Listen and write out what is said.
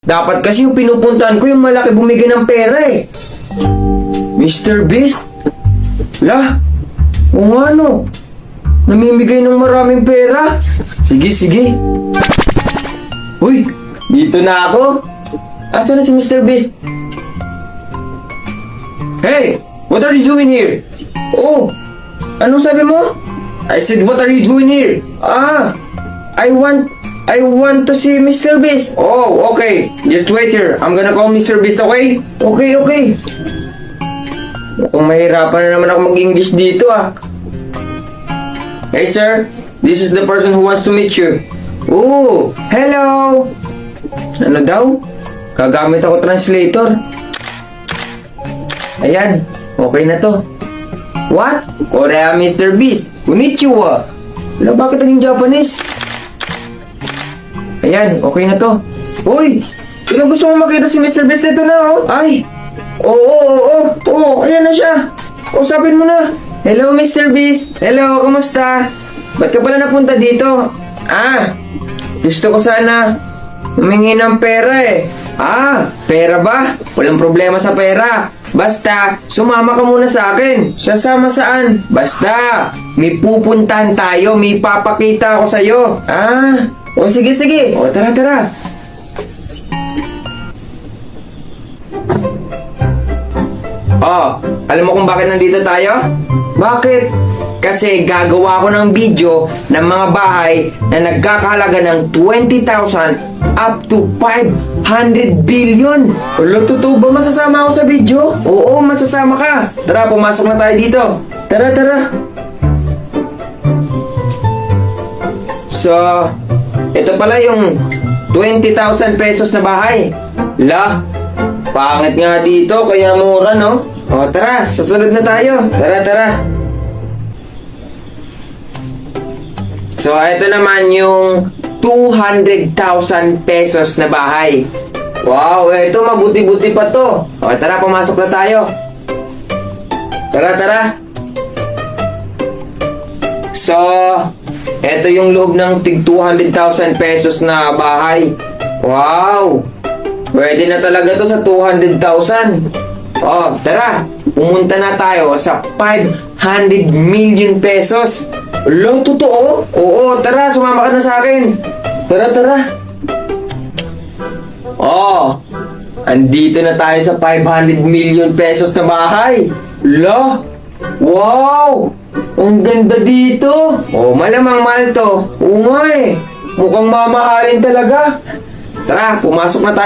Dapat kasi yung pinupuntahan ko yung malaki bumigay ng pera eh. Mr. Beast? La, o nga no. Namimigay ng maraming pera. Sige, sige. Uy, dito na ako. Asan na si Mr. Beast? Hey, what are you doing here? Oh, anong sabi mo? I said, what are you doing here? I want to see Mr. Beast. Oh, okay. Just wait here. I'm gonna call Mr. Beast, okay? Okay, okay. Mukhang mahirapan na naman ako mag-English dito ah. Hey sir, this is the person who wants to meet you. Oh, hello. Ano daw? Gagamit ako translator. Ayan, okay na to. What? Korea, Mr. Beast. Konnichiwa. Wala, bakit naging Japanese? Ayan, okay na to. Uy, kung gusto mo makita si Mr. Beast, ito na oh. Ay, oo, ayan na siya. Usapin mo na. Hello, Mr. Beast. Hello, kamusta? Ba't ka pala napunta dito? Gusto ko sana humingi ng pera eh. Pera ba? Walang problema sa pera. Basta, sumama ka muna sa akin. Sasama saan? Basta, may pupuntahan tayo. May papakita ako sa'yo. O sige. O tara. Alam mo kung bakit nandito tayo? Bakit? Kasi gagawa ko ng video ng mga bahay na nagkakahalaga ng 20,000 up to 500 billion. Totoo ba masasama ako sa video? Oo, masasama ka. Tara, pumasok na tayo dito. Tara. So, ito pala yung 20,000 pesos na bahay. La, pangit nga dito, kaya mura, no? O, tara, susunod na tayo. Tara. So, ito naman yung 200,000 pesos na bahay. Wow, ito mabuti-buti pa to. O, tara, pumasok na tayo. Tara. So, ito yung loob ng tig 200,000 pesos na bahay. Wow! Pwede na talaga to sa 200,000. O, tara. Pumunta na tayo sa 500 million pesos. Totoo? Oo, tara, sumama ka na sa akin. Tara. Andito na tayo sa 500 million pesos na bahay. Wow! Ang ganda dito. Malamang mahal to. Oo nga eh. Mukhang mamahalin talaga. Tara, pumasok na tayo.